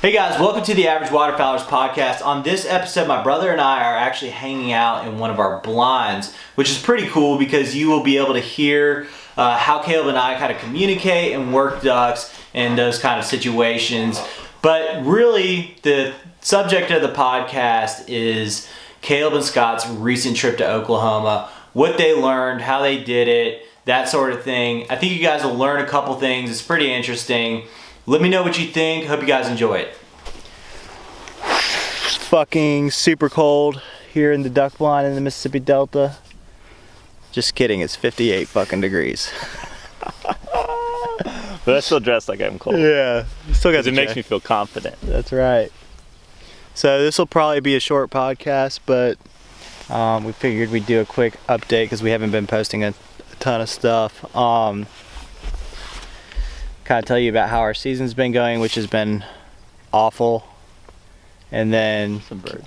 Hey guys, welcome to the Average Waterfowlers podcast. On this episode, my brother and I are actually hanging out in one of our blinds, which is pretty cool because you will be able to hear how Caleb and I kind of communicate and work ducks in those kind of situations. But really, the subject of the podcast is Caleb and Scott's recent trip to Oklahoma, what they learned, how they did it, that sort of thing. I think you guys will learn a couple things. It's pretty interesting. Let me know what you think. Hope you guys enjoy it. It's fucking super cold here in the duck blind in the Mississippi Delta. Just kidding, it's 58 fucking degrees. But I still dress like I'm cold. Yeah, still got. It makes me feel confident. That's right. So this will probably be a short podcast, but we figured we'd do a quick update because we haven't been posting a ton of stuff. Kind of tell you about how our season's been going, which has been awful, and then Some bird.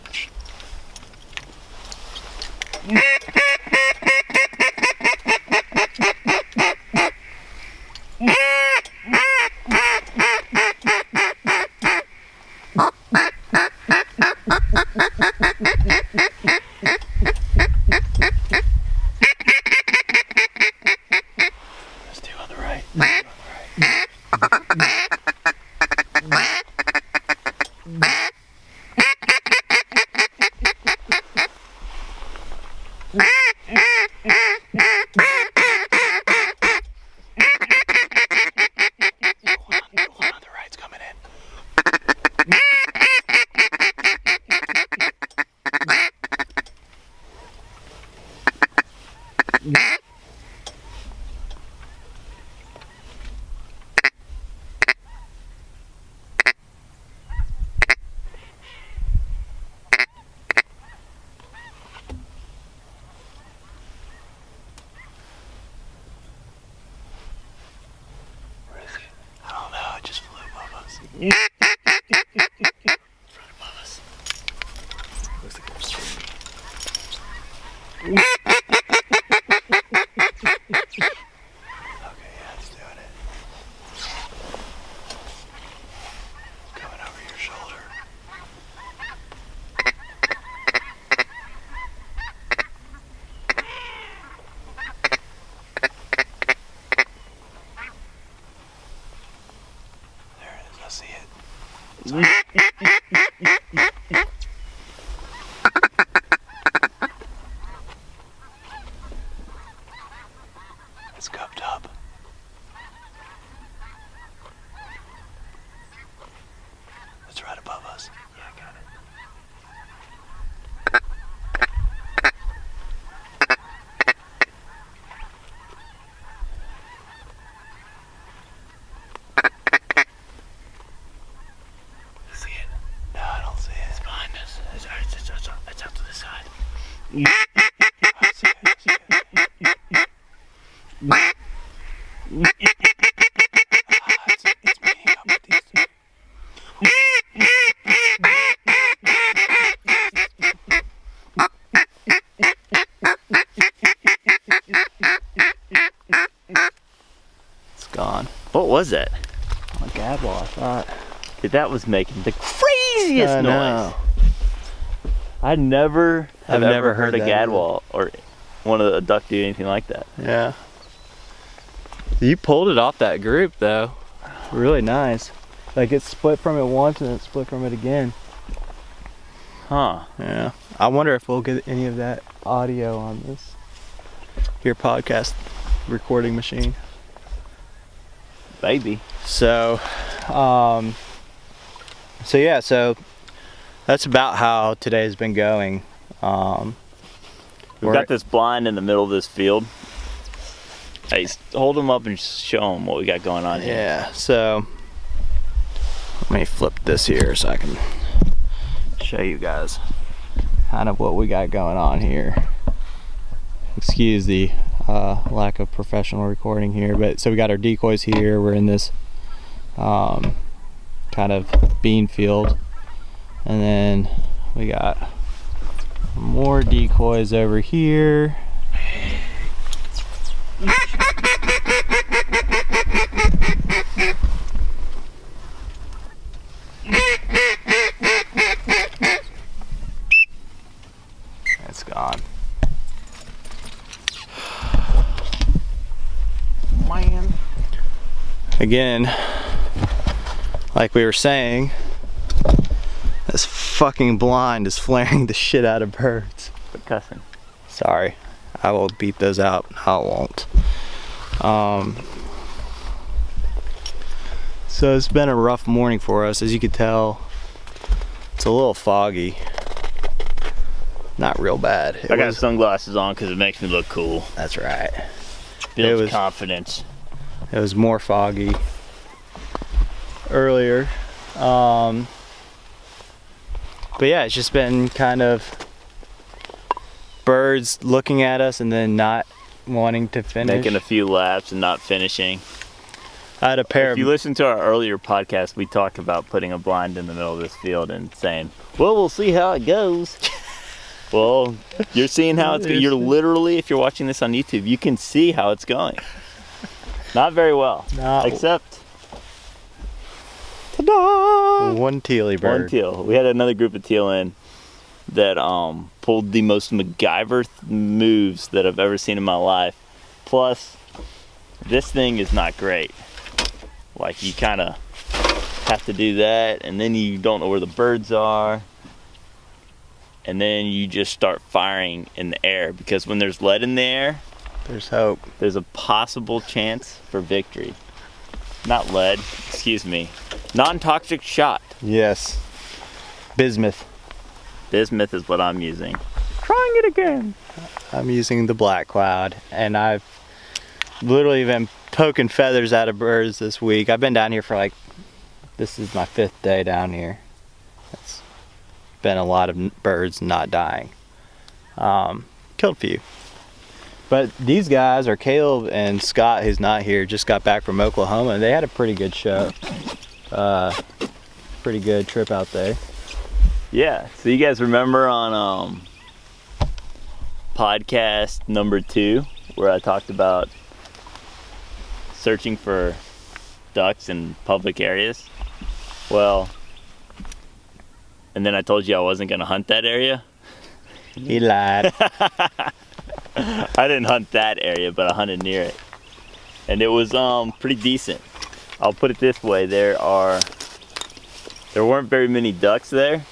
let's do on the right. It's right above us. Looks like it's swimming. Okay, yeah, it's doing it. Coming over your shoulder. There it is, I see it. It's cupped up. It's right above us. Yeah, I got it. See it? No, I don't see it. It's behind us. It's out to the side. I see it. I see it. It's meeting up with these two. It's gone. What was that? A gadwall, I thought. Dude, that was making the craziest I noise. know. I've never heard a that gadwall or one of a duck do anything like that. Yeah. You pulled it off that group though. Really nice. Like it split from it once and it split from it again. Huh. Yeah. I wonder if we'll get any of that audio on this here podcast recording machine. Baby. So yeah, so that's about how today's been going. We've got this blind in the middle of this field. Hey, hold them up and show them what we got going on here. Yeah, so let me flip this here so I can show you guys kind of what we got going on here. Excuse the lack of professional recording here, but so we got our decoys here. We're in this kind of bean field, and then we got more decoys over here. again, like we were saying, this fucking blind is flaring the shit out of birds. Quit cussing. Sorry, I will beep those out. No, I won't. So it's been a rough morning for us. As you can tell, it's a little foggy. Not real bad. I got sunglasses on because it makes me look cool. That's right. Builds confidence. It was more foggy earlier. But yeah, it's just been kind of birds looking at us and then not wanting to finish. Making a few laps and not finishing. I had a pair If you listen to our earlier podcast, we talked about putting a blind in the middle of this field and saying, well, we'll see how it goes. Well, you're seeing how it's going. You're literally, if you're watching this on YouTube, you can see how it's going. Not very well. No. Except, ta-da! One tealy bird. One teal. We had another group of teal in that pulled the most MacGyver moves that I've ever seen in my life. Plus, this thing is not great. Like, you kind of have to do that, and then you don't know where the birds are. And then you just start firing in the air, because when there's lead in the air, there's hope. There's a possible chance for victory. Not lead, excuse me. Non-toxic shot. Yes. Bismuth. Bismuth is what I'm using. Trying it again. I'm using the Black Cloud, and I've literally been poking feathers out of birds this week. I've been down here for this is my 5th day down here. It's been a lot of birds not dying. Killed a few. But these guys are Caleb and Scott, who's not here, just got back from Oklahoma, and they had a pretty good show. Pretty good trip out there. Yeah, so you guys remember on podcast number 2 where I talked about searching for ducks in public areas? Well, and then I told you I wasn't going to hunt that area. He lied. I didn't hunt that area, but I hunted near it. And it was pretty decent. I'll put it this way, there weren't very many ducks there.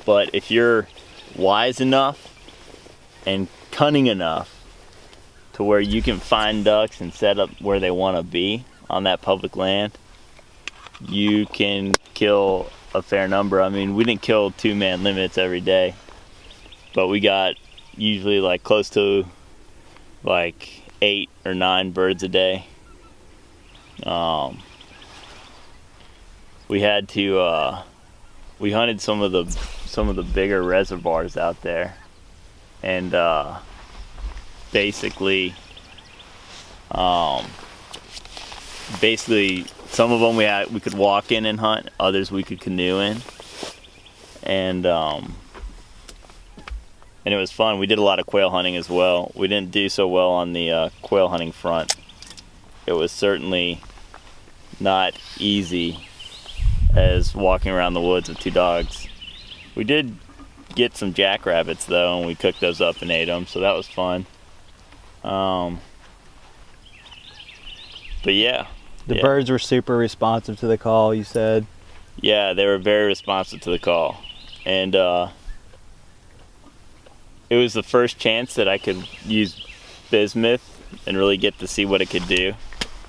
But if you're wise enough and cunning enough to where you can find ducks and set up where they want to be on that public land, you can kill a fair number. I mean, we didn't kill 2-man limits every day, but we got usually like close to like 8 or 9 birds a day. We had to we hunted some of the bigger reservoirs out there, and basically some of them we could walk in and hunt, others we could canoe in, and it was fun. We did a lot of quail hunting as well. We didn't do so well on the quail hunting front. It was certainly not easy as walking around the woods with 2 dogs. We did get some jackrabbits though, and we cooked those up and ate them, so that was fun. But yeah. The birds were super responsive to the call, you said? Yeah, they were very responsive to the call. And it was the first chance that I could use bismuth and really get to see what it could do.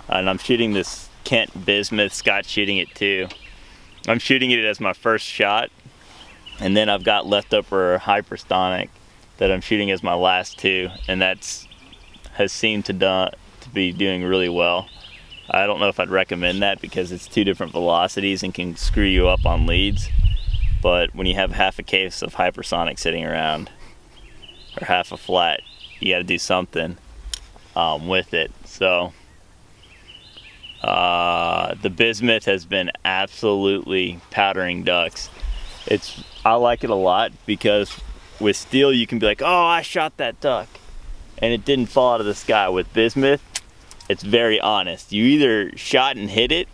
And I'm shooting this Kent bismuth, Scott's shooting it too. I'm shooting it as my first shot, and then I've got leftover hypersonic that I'm shooting as my last 2, and has seemed to be doing really well. I don't know if I'd recommend that because it's 2 different velocities and can screw you up on leads, but when you have half a case of hypersonic sitting around, or half a flat, you got to do something with it. So the bismuth has been absolutely powdering ducks. I like it a lot because with steel you can be like, oh, I shot that duck and it didn't fall out of the sky. With bismuth, it's very honest. You either shot and hit it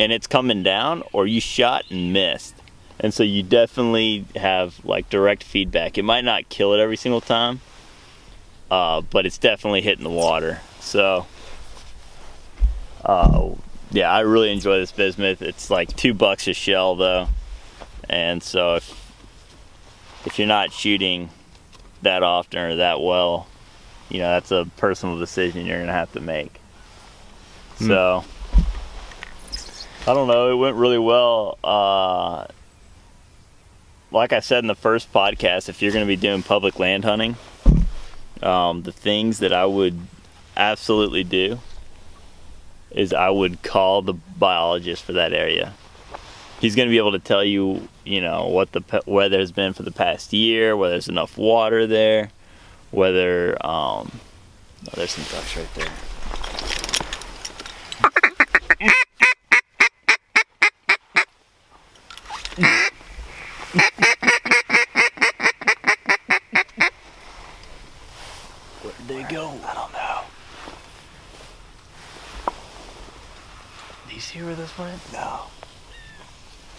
and it's coming down, or you shot and missed. And so you definitely have like direct feedback. It might not kill it every single time, but it's definitely hitting the water. So Yeah, I really enjoy this bismuth. It's like $2 a shell though, and so if you're not shooting that often or that well, you know, that's a personal decision you're gonna have to make. So I don't know, it went really well. Like I said in the first podcast, if you're gonna be doing public land hunting, the things that I would absolutely do is I would call the biologist for that area. He's going to be able to tell you, you know, what the weather has been for the past year, whether there's enough water there, whether oh, there's some ducks right there. Where did they go? I don't know. Do you see where this went? No.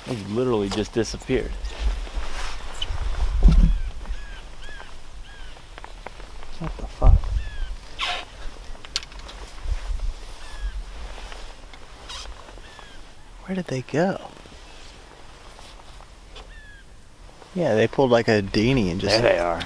They literally just disappeared. What the fuck? Where did they go? Yeah, they pulled like a dinghy and just... There they are.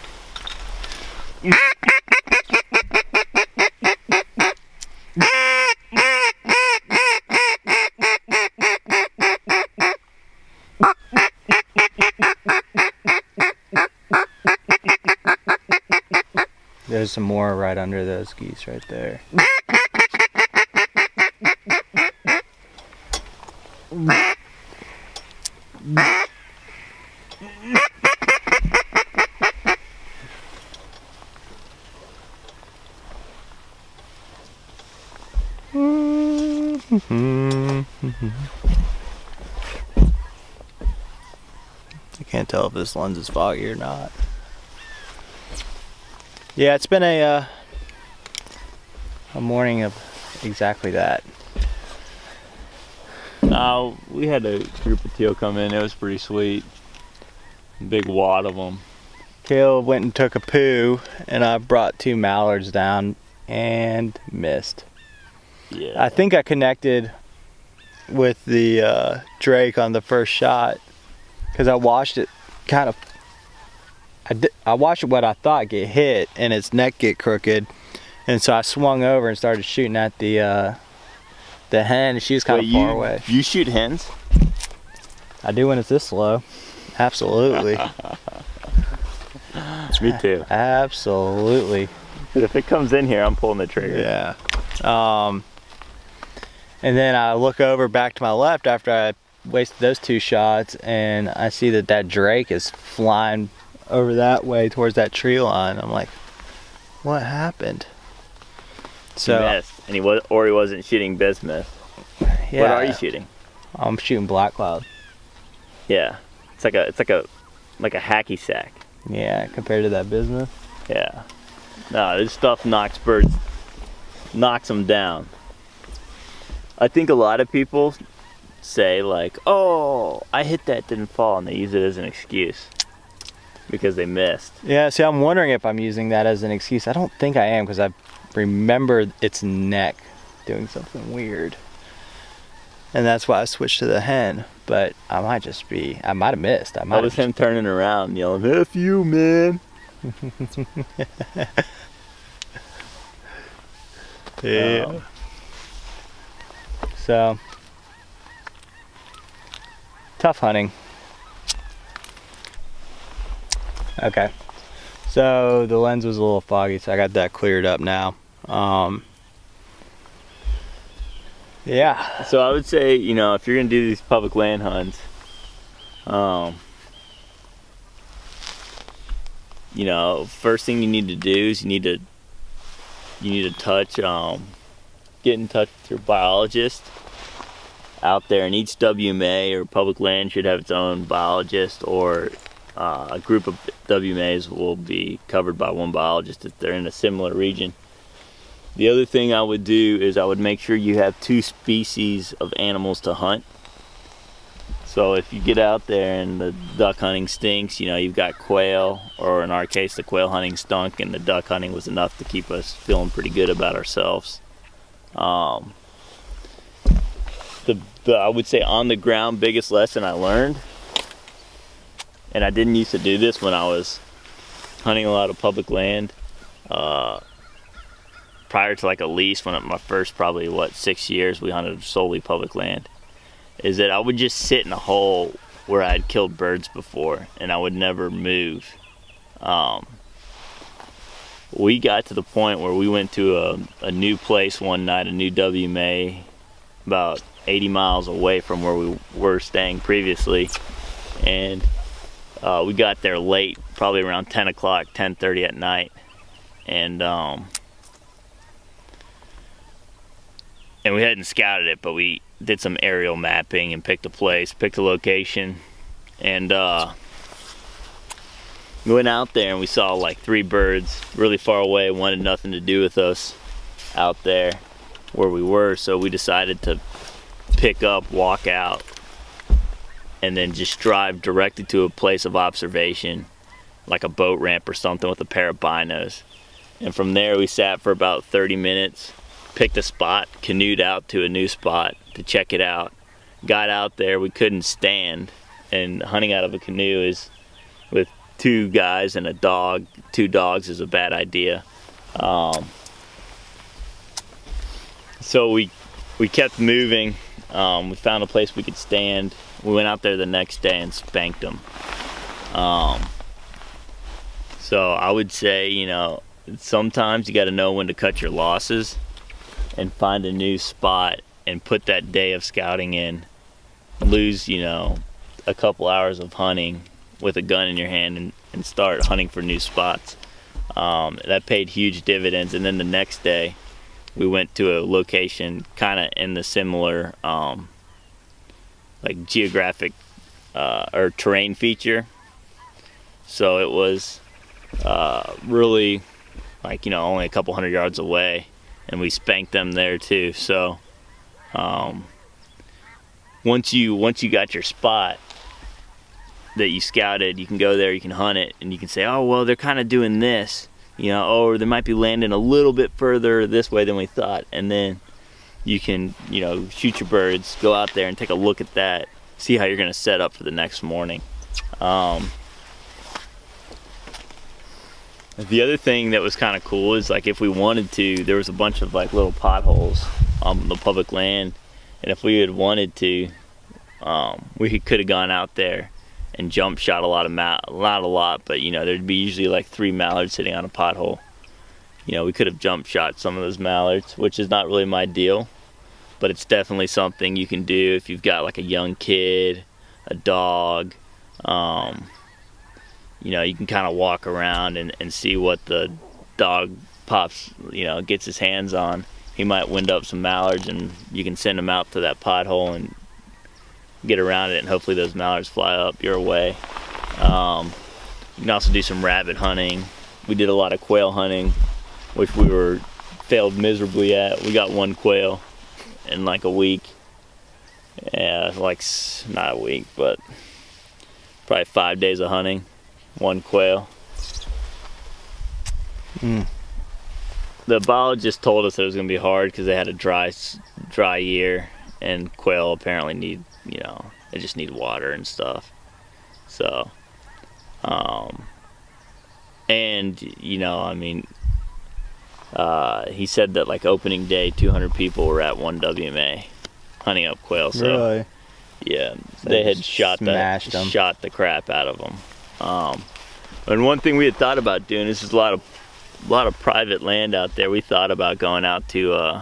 There's some more right under those geese right there. I can't tell if this lens is foggy or not. Yeah, it's been a morning of exactly that. We had a group of teal come in. It was pretty sweet. Big wad of them. Caleb went and took a poo, and I brought 2 mallards down and missed. Yeah. I think I connected with the drake on the first shot because I watched it kind of. I watched what I thought get hit and its neck get crooked, and so I swung over and started shooting at the hen, and she was kind of far away. You shoot hens? I do when it's this slow. Absolutely. Me too. Absolutely. But if it comes in here, I'm pulling the trigger. Yeah. And then I look over back to my left after I wasted those 2 shots, and I see that drake is flying over that way towards that tree line. I'm like, what happened? So he missed, and he wasn't shooting bismuth. Yeah. What are you shooting? I'm shooting black cloud. Yeah, it's like a hacky sack. Yeah, compared to that bismuth. Yeah. No, this stuff knocks them down. I think a lot of people say like, "Oh, I hit that, didn't fall," and they use it as an excuse because they missed. Yeah, see, I'm wondering if I'm using that as an excuse. I don't think I am, because I remember its neck doing something weird. And that's why I switched to the hen. But I might have missed. That was him turning around yelling, "F you, man." Yeah. So, tough hunting. Okay, so the lens was a little foggy, so I got that cleared up now. Yeah. So I would say, you know, if you're gonna do these public land hunts, you know, first thing you need to do is you need to get in touch with your biologist out there, and each WMA or public land should have its own biologist, or a group of WMAs will be covered by one biologist if they're in a similar region. The other thing I would do is I would make sure you have 2 species of animals to hunt. So if you get out there and the duck hunting stinks, you know, you've got quail, or in our case the quail hunting stunk and the duck hunting was enough to keep us feeling pretty good about ourselves. the I would say on the ground biggest lesson I learned, and I didn't used to do this when I was hunting a lot of public land, prior to like a lease, when my first probably 6 years we hunted solely public land, is that I would just sit in a hole where I had killed birds before and I would never move. We got to the point where we went to a new place one night, a new WMA, about 80 miles away from where we were staying previously, and we got there late, probably around 10 o'clock, 10:30 at night, and we hadn't scouted it, but we did some aerial mapping and picked a place, picked a location, and we went out there and we saw like 3 birds really far away, wanted nothing to do with us out there where we were, so we decided to pick up, walk out, and then just drive directly to a place of observation, like a boat ramp or something with a pair of binos. And from there we sat for about 30 minutes, picked a spot, canoed out to a new spot to check it out. Got out there, we couldn't stand, and hunting out of a canoe is, with 2 guys and a dog, 2 dogs, is a bad idea. So we kept moving. We found a place we could stand. We went out there the next day and spanked them. So I would say, you know, sometimes you got to know when to cut your losses and find a new spot and put that day of scouting in. Lose, you know, a couple hours of hunting with a gun in your hand and start hunting for new spots. That paid huge dividends. And then the next day we went to a location kind of in the similar like geographic or terrain feature. So it was really like, you know, only a couple 100 yards away, and we spanked them there too. So once you got your spot that you scouted, you can go there, you can hunt it, and you can say, oh well, they're kind of doing this, you know, or they might be landing a little bit further this way than we thought, and then you can, you know, shoot your birds, go out there and take a look at that, see how you're going to set up for the next morning. The other thing that was kind of cool is, like, if we wanted to, there was a bunch of like little potholes on the public land, and if we had wanted to, we could have gone out there and jump shot a lot, but you know, there'd be usually like 3 mallards sitting on a pothole. You know, we could have jump shot some of those mallards, which is not really my deal, but it's definitely something you can do if you've got like a young kid, a dog. You know, you can kind of walk around and see what the dog pops, you know, gets his hands on. He might wind up some mallards, and you can send him out to that pothole and get around it, and hopefully those mallards fly up your way. You can also do some rabbit hunting. We did a lot of quail hunting, which we failed miserably at. We got 1 quail in like a week. Yeah, like, not a week, but probably 5 days of hunting, 1 quail. The biologist told us that it was going to be hard because they had a dry year, and quail apparently need, you know, they just need water and stuff. So, and, you know, I mean, he said that like opening day, 200 people were at 1 WMA hunting up quail. So, really? Yeah, so they had shot the crap out of them. And one thing we had thought about doing, this is a lot of private land out there. We thought about going out to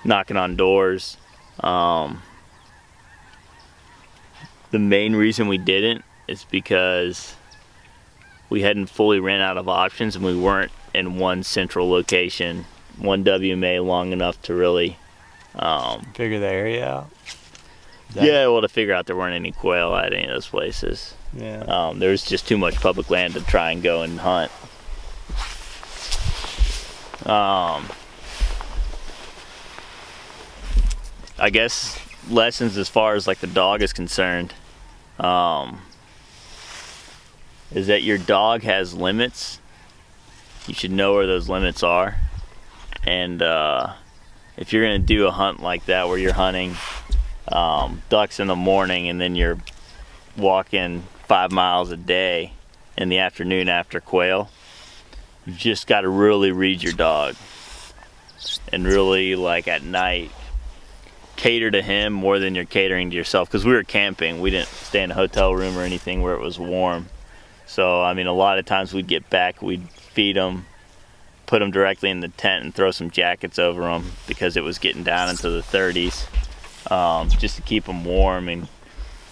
knocking on doors. The main reason we didn't is because we hadn't fully ran out of options, and we weren't in one central location, 1 WMA, long enough to really figure the area out. Yeah, well, to figure out there weren't any quail at any of those places. Yeah. There was just too much public land to try and go and hunt. I guess lessons as far as like the dog is concerned, is that your dog has limits. You should know where those limits are, and if you're gonna do a hunt like that where you're hunting ducks in the morning, and then you're walking 5 miles a day in the afternoon after quail, you just got to really read your dog and really, like, at night cater to him more than you're catering to yourself, because we were camping. We didn't stay in a hotel room or anything where it was warm. So I mean, a lot of times we'd get back, we'd feed them, put them directly in the tent and throw some jackets over them because it was getting down into the 30s, just to keep them warm and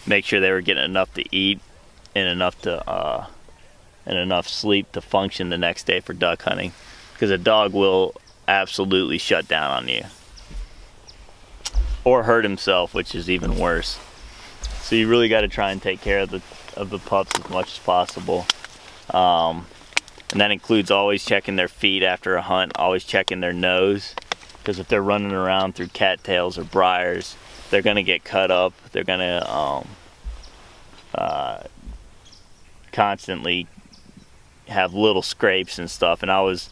make sure they were getting enough to eat and enough sleep to function the next day for duck hunting, because a dog will absolutely shut down on you or hurt himself, which is even worse. So you really got to try and take care of the pups as much as possible, and that includes always checking their feet after a hunt, always checking their nose, because if they're running around through cattails or briars, they're going to get cut up. They're going to constantly have little scrapes and stuff. And I always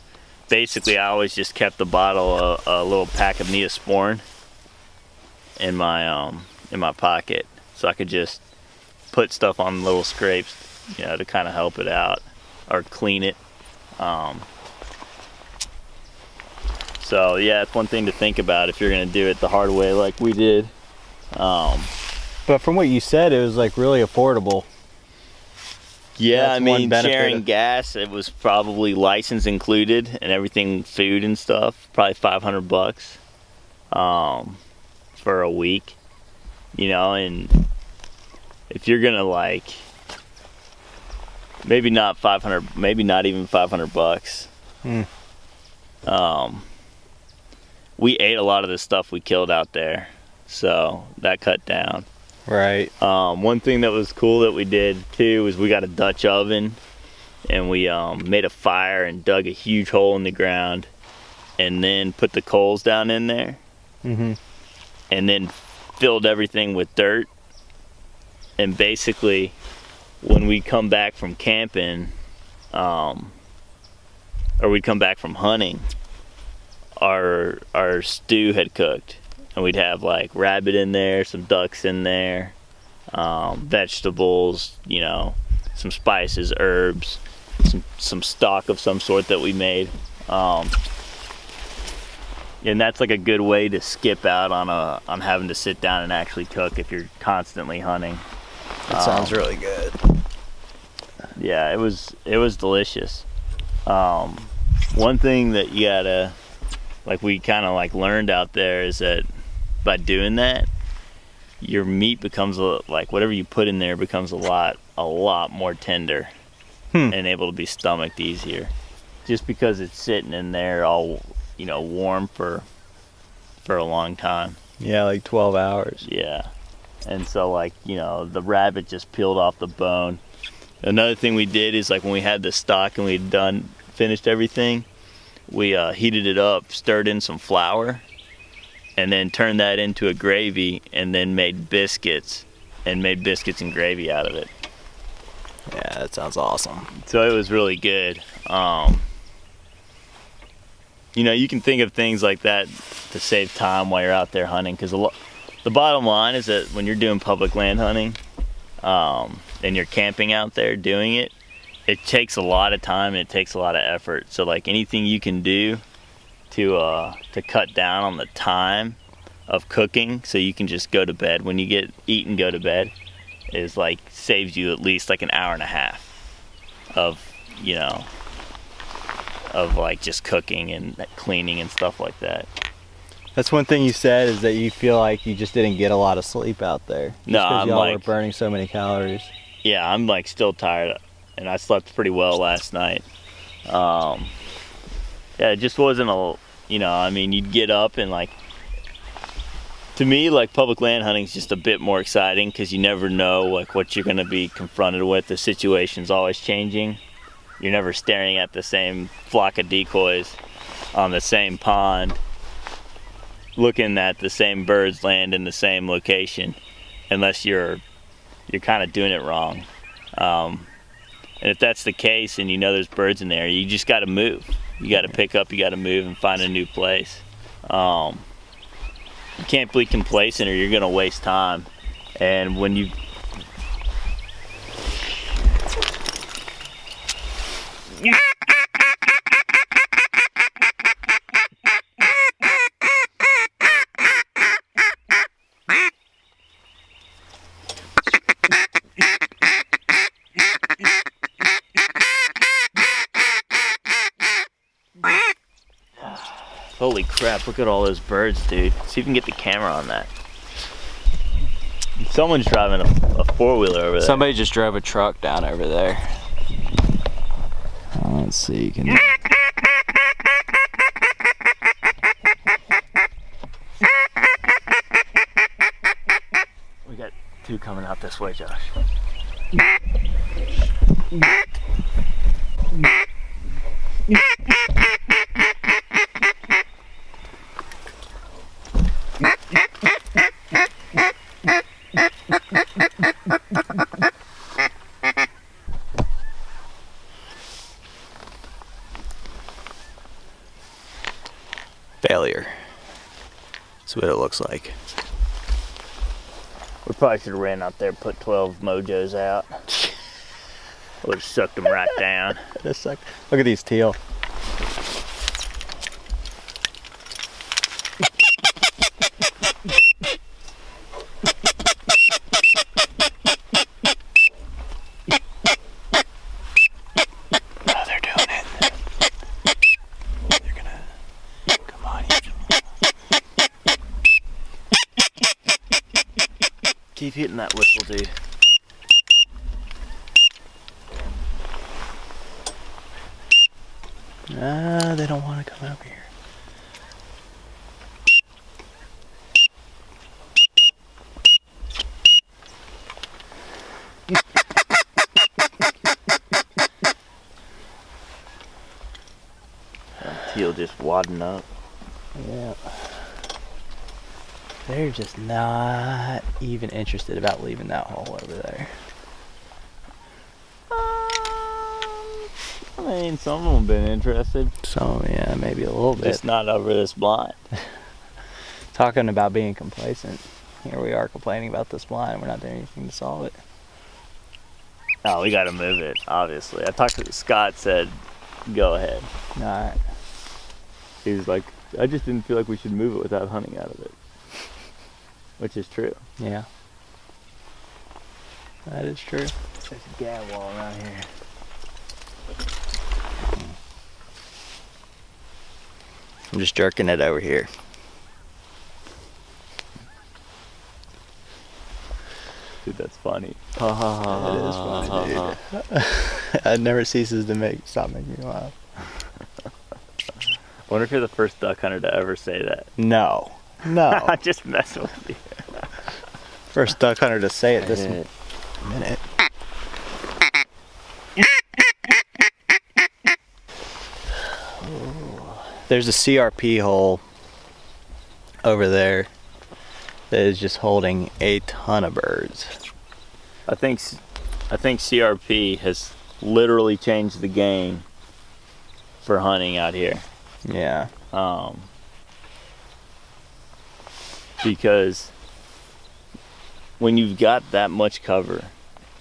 just kept a little pack of Neosporin in my pocket, so I could just put stuff on little scrapes, to kind of help it out or clean it. So yeah, it's one thing to think about if you're gonna do it the hard way like we did. But from what you said, it was like really affordable. Yeah, That's I mean, one sharing gas, it was probably license included and everything, food and stuff, probably $500 for a week, and if you're gonna, like, maybe not even $500. We ate a lot of the stuff we killed out there, so that cut down. Right. One thing that was cool that we did too was we got a Dutch oven, and we made a fire and dug a huge hole in the ground, and then put the coals down in there, and then filled everything with dirt. And basically, when we come back from camping, or we'd come back from hunting, our stew had cooked, and we'd have like rabbit in there, some ducks in there, vegetables, some spices, herbs, some stock of some sort that we made, and that's like a good way to skip out on having to sit down and actually cook if you're constantly hunting. That sounds really good. Yeah, it was delicious. One thing that you gotta, like, we kind of like learned out there is that by doing that, your meat becomes like whatever you put in there becomes a lot more tender and able to be stomached easier, just because it's sitting in there all warm for a long time. Yeah, like 12 hours. Yeah. And so, like, the rabbit just peeled off the bone. Another thing we did is, like, when we had the stock and we'd finished everything, we heated it up, stirred in some flour, and then turned that into a gravy, and then made biscuits and gravy out of it. Yeah, that sounds awesome. So it was really good. You can think of things like that to save time while you're out there hunting, because the bottom line is that when you're doing public land hunting, and you're camping out there doing it, it takes a lot of time and it takes a lot of effort. So, like, anything you can do to cut down on the time of cooking, so you can just go to bed when you eat and go to bed, is like saves you at least like an hour and a half of like just cooking and cleaning and stuff like that. That's one thing you said, is that you feel like you just didn't get a lot of sleep out there. No, I'm y'all were burning so many calories. Yeah, I'm like still tired, and I slept pretty well last night. Yeah, it just wasn't you'd get up and, like, to me, like, public land hunting is just a bit more exciting, because you never know, like, what you're going to be confronted with. The situation's always changing. You're never staring at the same flock of decoys on the same pond, looking at the same birds land in the same location, unless you're kind of doing it wrong. And if that's the case and there's birds in there, you just got to move. You got to pick up, you got to move and find a new place. you can't be complacent or you're gonna waste time. And when you holy crap, look at all those birds, dude. See if you can get the camera on that. Someone's driving a four-wheeler over there. Somebody just drove a truck down over there. Let's see. You can. We got two coming out this way, Josh. Failure. That's what it looks like. We probably should have ran out there and put 12 mojos out. Would have sucked them right down. Look at these teal. Oh, they're doing it. They're gonna. Come on, Keep hitting that whistle, dude. They don't want to come over here. Teal just wadding up. Yeah. They're just not even interested about leaving that hole over there. I mean, some of them have been interested. So, yeah, maybe a little bit. Just not over this blind. Talking about being complacent. Here we are complaining about this blind. We're not doing anything to solve it. Oh, we gotta move it, obviously. I talked to Scott, said, go ahead. Alright. He was like, I just didn't feel like we should move it without hunting out of it. Which is true. Yeah. That is true. There's a gab wall around here. I'm just jerking it over here. Dude, that's funny. It is funny, dude. It never ceases to stop making me laugh. I wonder if you're the first duck hunter to ever say that. No. No. I'm just messing with you. First duck hunter to say it this minute. There's a CRP hole over there that is just holding a ton of birds. I think CRP has literally changed the game for hunting out here. Yeah. Because when you've got that much cover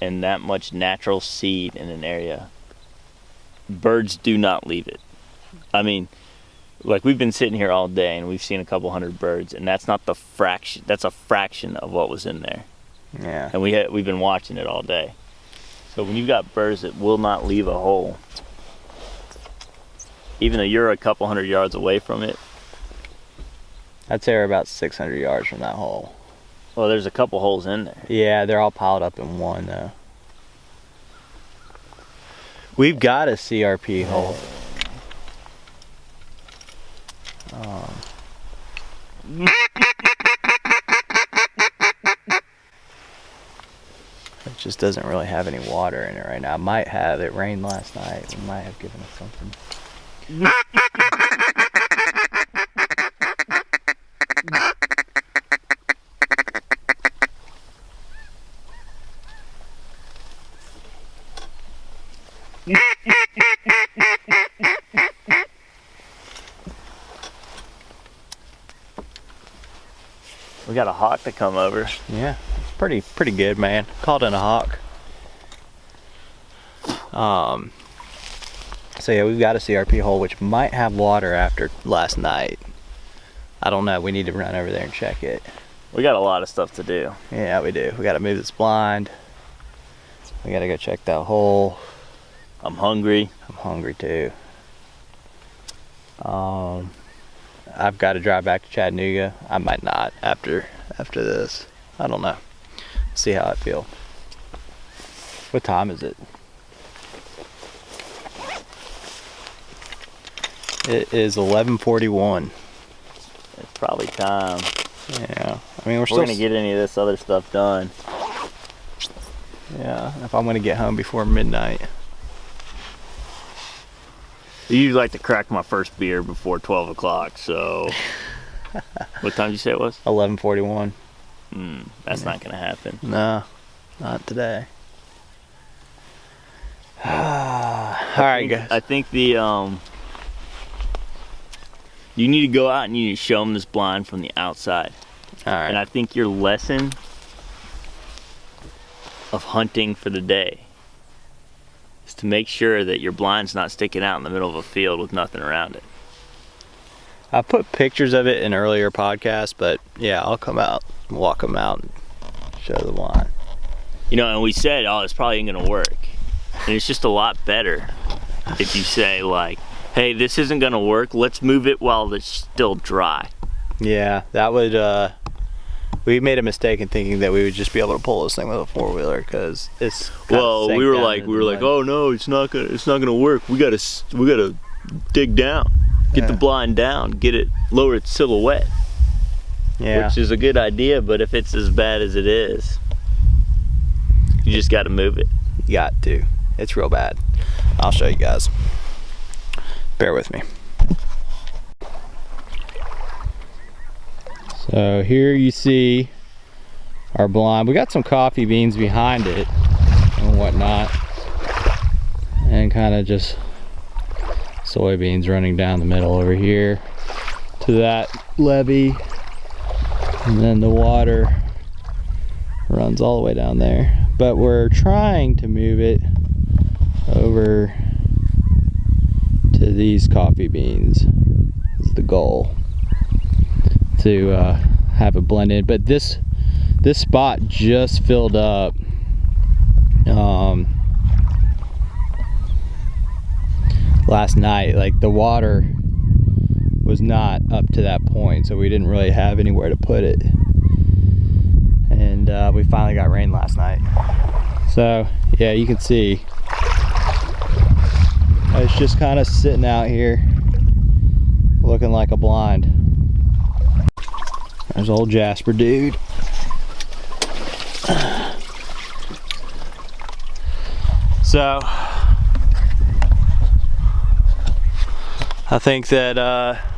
and that much natural seed in an area, birds do not leave it. I mean, like, we've been sitting here all day and we've seen a couple hundred birds, and that's not the fraction. That's a fraction of what was in there. Yeah. And we've been watching it all day. So when you've got birds that will not leave a hole, even though you're a couple hundred yards away from it. I'd say we're about 600 yards from that hole. Well, there's a couple holes in there. Yeah, they're all piled up in one though. We've got a CRP hole. It just doesn't really have any water in it right now. It might have. It rained last night. It might have given us something. got a hawk to come over. Yeah, pretty good, man. Called in a hawk. So yeah, we've got a CRP hole which might have water after last night. I don't know. We need to run over there and check it. We got a lot of stuff to do. Yeah, we do. We got to move this blind. We got to go check that hole. I'm hungry. I'm hungry too. I've got to drive back to Chattanooga. I might not after this. I don't know. See how I feel. What time is it? It is 11:41. It's probably time. Yeah. I mean, we're gonna get any of this other stuff done. Yeah. If I'm gonna get home before midnight. I usually like to crack my first beer before 12 o'clock, so... What time did you say it was? 11:41. That's not gonna happen. No, not today. All right, guys. I think the you need to go out and you need to show them this blind from the outside. All right. And I think your lesson of hunting for the day is to make sure that your blind's not sticking out in the middle of a field with nothing around it. I put pictures of it in earlier podcasts, but yeah, I'll come out, walk them out, and show the blind. You know, and we said, oh, it's probably ain't gonna work. And it's just a lot better if you say, like, hey, this isn't gonna work, let's move it while it's still dry. Yeah, that would, we made a mistake in thinking that we would just be able to pull this thing with a four-wheeler, because it's well, we were like, oh no, it's not gonna work. We gotta dig down, get the blind down, get it, lower its silhouette. Yeah. Which is a good idea, but if it's as bad as it is, you just gotta move it. You got to. It's real bad. I'll show you guys. Bear with me. So here you see our blind. We got some coffee beans behind it and whatnot, and kind of just soybeans running down the middle over here to that levee, and then the water runs all the way down there. But we're trying to move it over to these coffee beans is the goal, to have it blend in. But this spot just filled up last night. Like, the water was not up to that point, so we didn't really have anywhere to put it, and we finally got rain last night. So yeah, you can see it's just kind of sitting out here looking like a blind. There's old Jasper dude. So I think that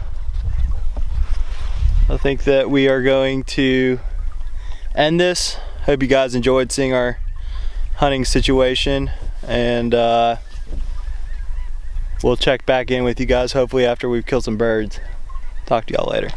we are going to end this. Hope you guys enjoyed seeing our hunting situation, and we'll check back in with you guys hopefully after we've killed some birds. Talk to y'all later.